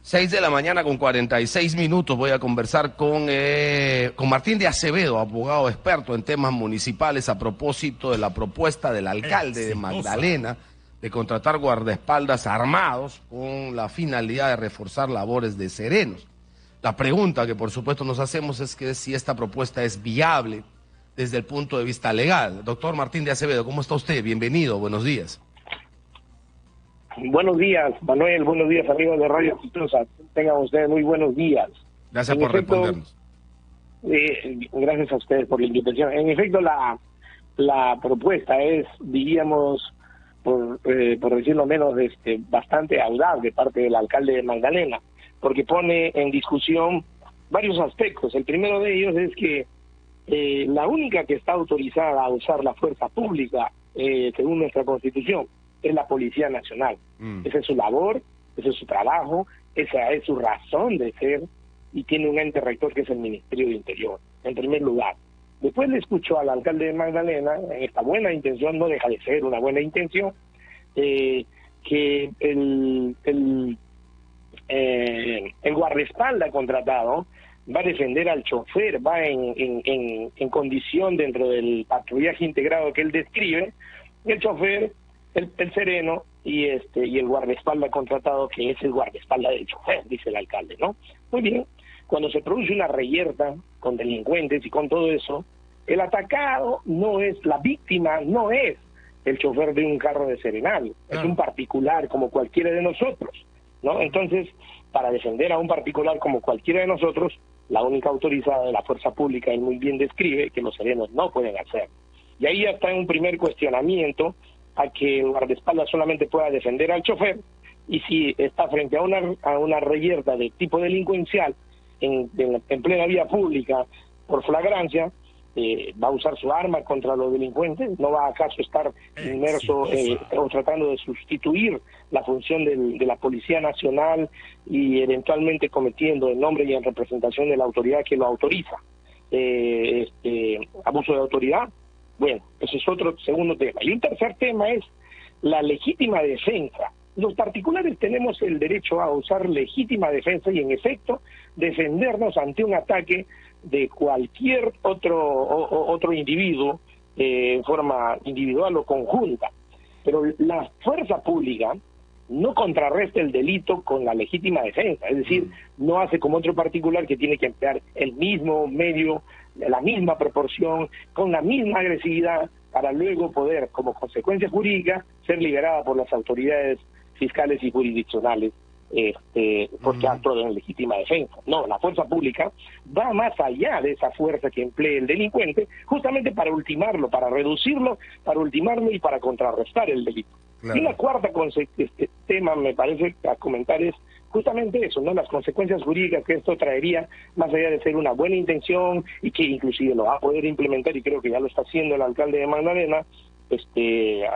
6 de la mañana con 46 minutos voy a conversar con Martín de Acevedo, abogado experto en temas municipales, a propósito de la propuesta del alcalde de Magdalena de contratar guardaespaldas armados con la finalidad de reforzar labores de serenos. La pregunta que por supuesto nos hacemos es que si esta propuesta es viable desde el punto de vista legal. Doctor Martín de Acevedo, ¿cómo está usted? Bienvenido, buenos días. Buenos días, Manuel. Buenos días, amigos de Radio Exitosa. Tengan ustedes muy buenos días. Gracias por respondernos. Gracias a ustedes por la invitación. En efecto, la propuesta es, diríamos, por decirlo menos, bastante audaz de parte del alcalde de Magdalena, porque pone en discusión varios aspectos. El primero de ellos es que la única que está autorizada a usar la fuerza pública, según nuestra Constitución, es la Policía Nacional. Esa es su labor, ese es su trabajo, esa es su razón de ser, y tiene un ente rector que es el Ministerio de Interior, en primer lugar. Después le escucho al alcalde de Magdalena, en esta buena intención, no deja de ser una buena intención, que el guardaespaldas contratado va a defender al chofer, va en condición dentro del patrullaje integrado que él describe, el chofer, el sereno y el guardaespaldas contratado, que es el guardaespaldas del chofer, dice el alcalde, ¿no? Muy bien, cuando se produce una reyerta con delincuentes y con todo eso, el atacado no es, la víctima no es el chofer de un carro de serenal, es un particular como cualquiera de nosotros, ¿no? Entonces, para defender a un particular como cualquiera de nosotros, la única autorizada de la fuerza pública, él muy bien describe que los serenos no pueden hacer. Y ahí ya está en un primer cuestionamiento a que el guardaespaldas solamente pueda defender al chofer, y si está frente a una reyerta de tipo delincuencial en plena vía pública por flagrancia, va a usar su arma contra los delincuentes. ¿No va acaso estar inmerso o tratando de sustituir la función de la Policía Nacional y eventualmente cometiendo en nombre y en representación de la autoridad que lo autoriza abuso de autoridad? Bueno, ese es otro segundo tema. Y un tercer tema es la legítima defensa. Los particulares tenemos el derecho a usar legítima defensa y, en efecto, defendernos ante un ataque de cualquier otro individuo en forma individual o conjunta. Pero la fuerza pública no contrarresta el delito con la legítima defensa, es decir, no hace como otro particular que tiene que emplear el mismo medio, la misma proporción, con la misma agresividad, para luego poder, como consecuencia jurídica, ser liberada por las autoridades fiscales y jurisdiccionales, porque actúa en legítima defensa. No, la fuerza pública va más allá de esa fuerza que emplee el delincuente, justamente para ultimarlo, para reducirlo, para ultimarlo y para contrarrestar el delito. Claro. Y la cuarta tema, me parece, a comentar es justamente eso, ¿no? Las consecuencias jurídicas que esto traería, más allá de ser una buena intención y que inclusive lo va a poder implementar, y creo que ya lo está haciendo el alcalde de Magdalena,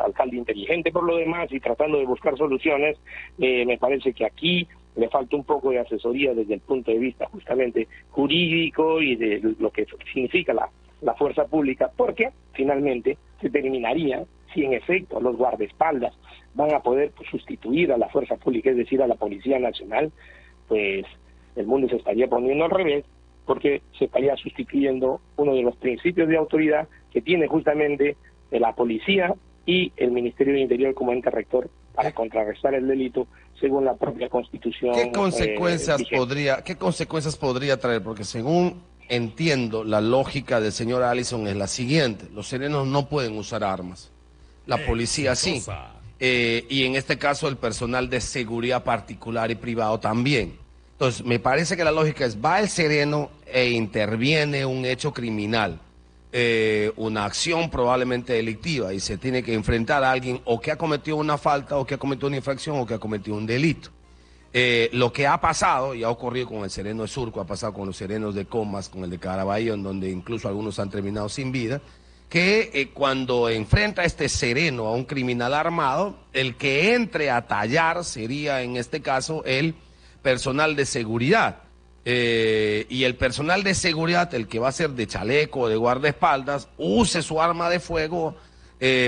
alcalde inteligente por lo demás y tratando de buscar soluciones. Me parece que aquí le falta un poco de asesoría desde el punto de vista justamente jurídico y de lo que significa la fuerza pública, porque finalmente se terminaría si en efecto los guardaespaldas van a poder sustituir a la fuerza pública, es decir, a la Policía Nacional, pues el mundo se estaría poniendo al revés, porque se estaría sustituyendo uno de los principios de autoridad que tiene justamente de la policía y el Ministerio de Interior como ente rector para contrarrestar el delito según la propia Constitución. ¿Qué consecuencias podría traer? Porque según entiendo, la lógica del señor Allison es la siguiente: los serenos no pueden usar armas, la policía sí, y en este caso el personal de seguridad particular y privado también. Entonces, me parece que la lógica es, va el sereno e interviene un hecho criminal, una acción probablemente delictiva, y se tiene que enfrentar a alguien o que ha cometido una falta, o que ha cometido una infracción, o que ha cometido un delito. Lo que ha pasado, y ha ocurrido con el sereno de Surco, ha pasado con los serenos de Comas, con el de Caraballo, en donde incluso algunos han terminado sin vida, que cuando enfrenta este sereno a un criminal armado, el que entre a tallar sería en este caso el personal de seguridad. Y el personal de seguridad, el que va a ser de chaleco o de guardaespaldas, use su arma de fuego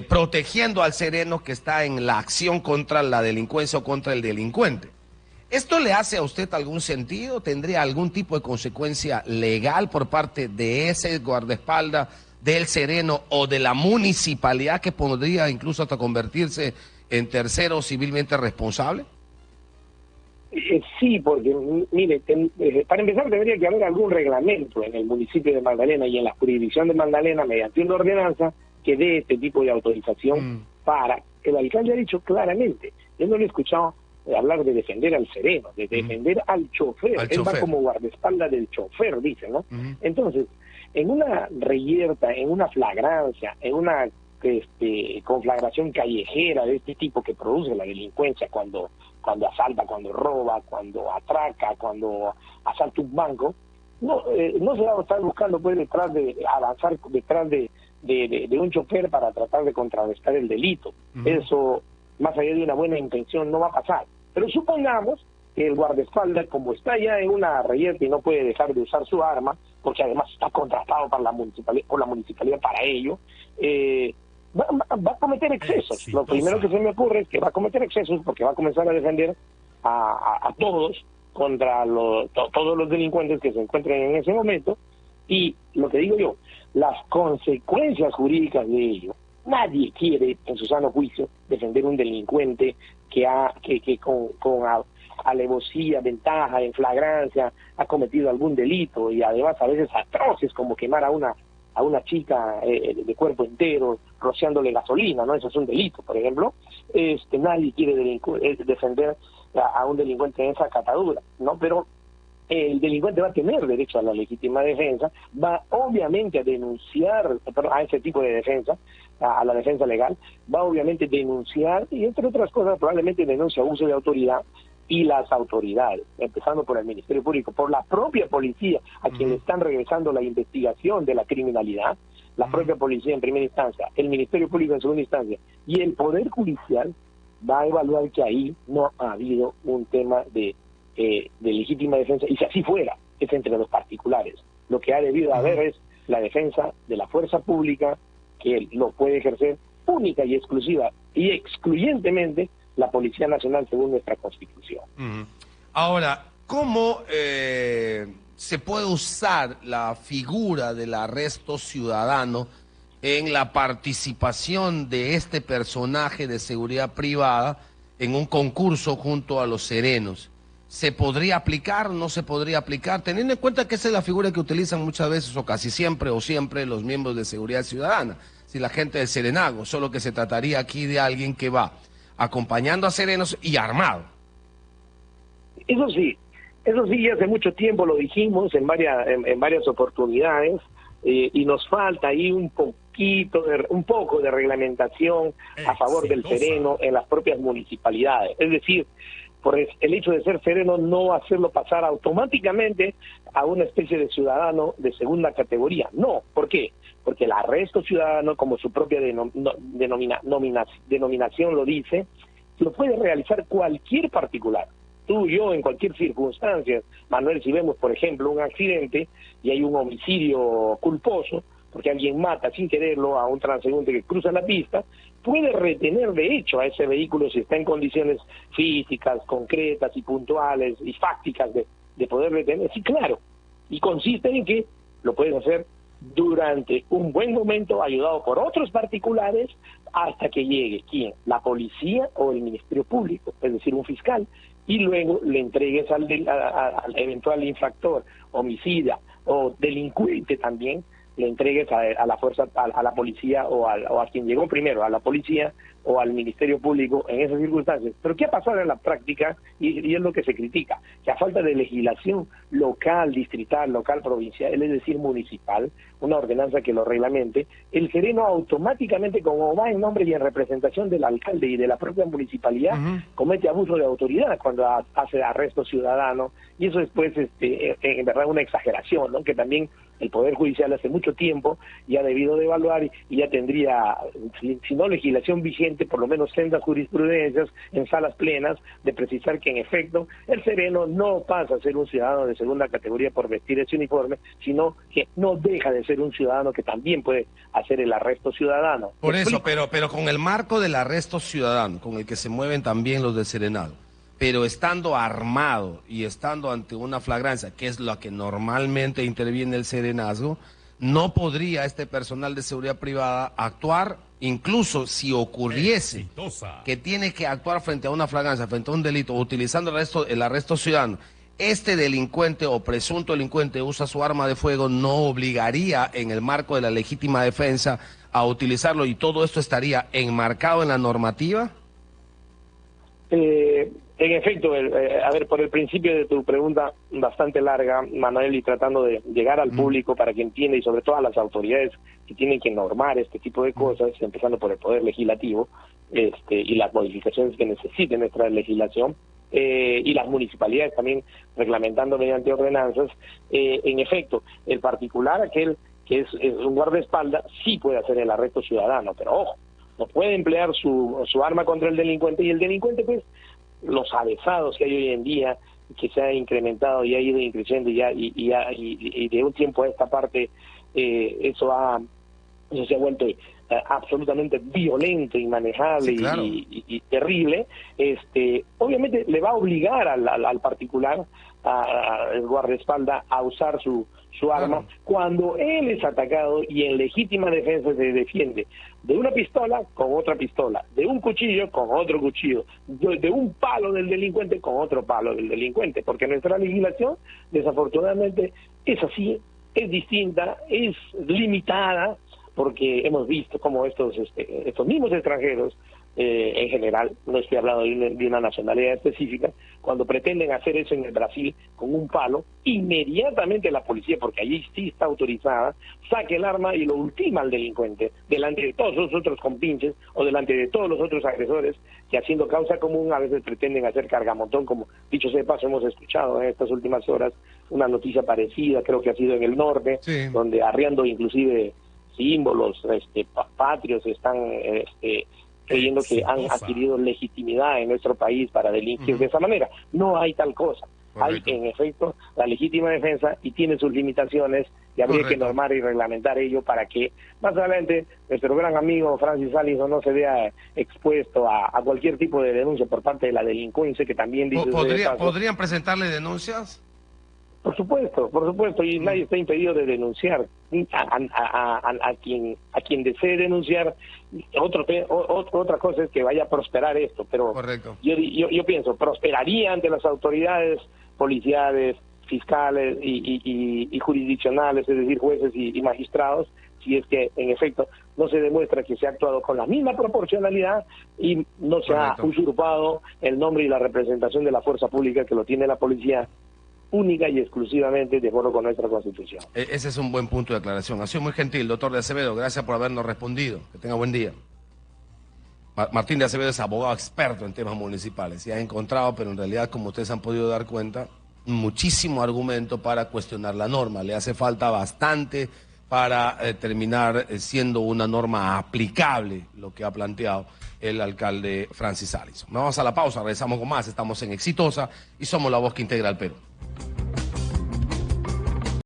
protegiendo al sereno que está en la acción contra la delincuencia o contra el delincuente. ¿Esto le hace a usted algún sentido? ¿Tendría algún tipo de consecuencia legal por parte de ese guardaespaldas, del Sereno o de la municipalidad, que podría incluso hasta convertirse en tercero civilmente responsable? Sí, porque, mire, para empezar tendría que haber algún reglamento en el municipio de Magdalena y en la jurisdicción de Magdalena mediante una ordenanza que dé este tipo de autorización para... El alcalde ha dicho claramente, yo no le he escuchado hablar de defender al sereno, de defender al chofer. Él va como guardaespaldas del chofer, dice, ¿no? Entonces, en una reyerta, en una flagrancia, en una conflagración callejera de este tipo que produce la delincuencia cuando asalta, cuando roba, cuando atraca, cuando asalta un banco, no se va a estar buscando pues avanzar detrás de un chofer para tratar de contrarrestar el delito. Eso, más allá de una buena intención, no va a pasar. Pero supongamos que el guardaespaldas, como está ya en una reyerta y no puede dejar de usar su arma, porque además está contratado por la municipalidad para ello, va a cometer excesos. Lo primero que se me ocurre es que va a cometer excesos porque va a comenzar a defender a todos contra todos los delincuentes que se encuentren en ese momento. Y lo que digo yo, las consecuencias jurídicas de ello, nadie quiere en su sano juicio defender un delincuente que con alevosía, ventaja, en flagrancia ha cometido algún delito, y además a veces atroces como quemar a una chica de cuerpo entero rociándole gasolina, ¿no? Eso es un delito, por ejemplo. Nadie quiere defender a un delincuente en esa catadura, ¿no? Pero el delincuente va a tener derecho a la legítima defensa, va obviamente a denunciar a ese tipo de defensa, a la defensa legal, va obviamente a denunciar, y entre otras cosas probablemente denuncia abuso de autoridad, y las autoridades, empezando por el Ministerio Público, por la propia policía, a quien le están regresando la investigación de la criminalidad, la propia policía en primera instancia, el Ministerio Público en segunda instancia, y el Poder Judicial va a evaluar que ahí no ha habido un tema de legítima defensa, y si así fuera, es entre los particulares. Lo que ha debido haber es la defensa de la fuerza pública, que lo puede ejercer única y exclusiva y excluyentemente la Policía Nacional según nuestra Constitución. Ahora, ¿cómo se puede usar la figura del arresto ciudadano en la participación de este personaje de seguridad privada en un concurso junto a los serenos? ¿Se podría aplicar? ¿No se podría aplicar? Teniendo en cuenta que esa es la figura que utilizan muchas veces o casi siempre los miembros de seguridad ciudadana, si la gente del Serenago, solo que se trataría aquí de alguien que va acompañando a serenos y armado. Eso sí, hace mucho tiempo lo dijimos en varias oportunidades, y nos falta ahí un poco de reglamentación a favor del sereno en las propias municipalidades. Es decir, por el hecho de ser sereno, no hacerlo pasar automáticamente a una especie de ciudadano de segunda categoría. No, ¿por qué? Porque el arresto ciudadano, como su propia denominación lo dice, lo puede realizar cualquier particular. Tú y yo, en cualquier circunstancia. Manuel, si vemos, por ejemplo, un accidente y hay un homicidio culposo, porque alguien mata sin quererlo a un transeúnte que cruza la pista, puede retener de hecho a ese vehículo si está en condiciones físicas, concretas y puntuales y fácticas de poder retener. Sí, claro. Y consiste en que lo puedes hacer durante un buen momento, ayudado por otros particulares, hasta que llegue, ¿quién? La policía o el Ministerio Público, es decir, un fiscal, y luego le entregues al eventual infractor, homicida o delincuente también, le entregues a la fuerza, a la policía o a quien llegó primero, a la policía o al Ministerio Público en esas circunstancias. Pero ¿qué ha pasado en la práctica? Y es lo que se critica, que a falta de legislación local, distrital, local, provincial, es decir, municipal, una ordenanza que lo reglamente, el sereno automáticamente, como va en nombre y en representación del alcalde y de la propia municipalidad, comete abuso de autoridad cuando hace arresto ciudadano, y eso es pues en verdad una exageración, ¿no? Que también el Poder Judicial hace mucho tiempo ya ha debido de evaluar y ya tendría, si no legislación vigente, por lo menos sendas jurisprudencias en salas plenas de precisar que en efecto el sereno no pasa a ser un ciudadano de segunda categoría por vestir ese uniforme, sino que no deja de ser un ciudadano que también puede hacer el arresto ciudadano. Por eso, pero con el marco del arresto ciudadano, con el que se mueven también los del Serenado, pero estando armado y estando ante una flagrancia, que es lo que normalmente interviene el serenazgo, no podría este personal de seguridad privada actuar, incluso si ocurriese que tiene que actuar frente a una flagrancia, frente a un delito, utilizando el arresto ciudadano. Este delincuente o presunto delincuente usa su arma de fuego, no obligaría en el marco de la legítima defensa a utilizarlo, y todo esto estaría enmarcado en la normativa. En efecto, a ver, por el principio de tu pregunta bastante larga, Manuel, y tratando de llegar al público para que entienda, y sobre todo a las autoridades que tienen que normar este tipo de cosas, empezando por el Poder Legislativo, y las modificaciones que necesite nuestra legislación, y las municipalidades también reglamentando mediante ordenanzas. En efecto, el particular, aquel que es un guardaespaldas, sí puede hacer el arresto ciudadano, pero ojo, no puede emplear su arma contra el delincuente, y el delincuente, pues, los avesados que hay hoy en día, que se ha incrementado y ha ido creciendo, y de un tiempo a esta parte eso se ha vuelto absolutamente violento, inmanejable, sí, claro, y terrible. Obviamente le va a obligar al particular, al guardaespaldas, a usar su arma, claro, cuando él es atacado y en legítima defensa se defiende de una pistola con otra pistola, de un cuchillo con otro cuchillo, de un palo del delincuente con otro palo del delincuente, porque nuestra legislación, desafortunadamente, es así, es distinta, es limitada, porque hemos visto cómo estos mismos extranjeros, en general, no estoy hablando de una nacionalidad específica, cuando pretenden hacer eso en el Brasil con un palo, inmediatamente la policía, porque allí sí está autorizada, saca el arma y lo ultima al delincuente, delante de todos los otros compinches, o delante de todos los otros agresores, que haciendo causa común a veces pretenden hacer cargamontón, como dicho sea de paso, hemos escuchado en estas últimas horas una noticia parecida, creo que ha sido en el norte, sí, donde arriando inclusive símbolos patrios están creyendo que han adquirido legitimidad en nuestro país para delinquir de esa manera. No hay tal cosa. Correcto. Hay, en efecto, la legítima defensa, y tiene sus limitaciones, y habría que normar y reglamentar ello para que más adelante nuestro gran amigo Francis Allison no se vea expuesto a cualquier tipo de denuncia por parte de la delincuencia, que también dice... ¿Podrían presentarle denuncias? Por supuesto, y nadie está impedido de denunciar a quien desee denunciar. Otra cosa es que vaya a prosperar esto, pero correcto, yo pienso, prosperaría ante las autoridades policiales, fiscales y jurisdiccionales, es decir, jueces y magistrados, si es que en efecto no se demuestra que se ha actuado con la misma proporcionalidad y no se ha usurpado el nombre y la representación de la fuerza pública que lo tiene la policía, única y exclusivamente de acuerdo con nuestra Constitución. Ese es un buen punto de aclaración. Ha sido muy gentil, doctor de Acevedo. Gracias por habernos respondido. Que tenga buen día. Martín de Acevedo es abogado experto en temas municipales y ha encontrado, pero en realidad, como ustedes han podido dar cuenta, muchísimo argumento para cuestionar la norma. Le hace falta bastante para terminar siendo una norma aplicable, lo que ha planteado el alcalde Francis Allison. Vamos a la pausa, regresamos con más. Estamos en Exitosa y somos la voz que integra al Perú.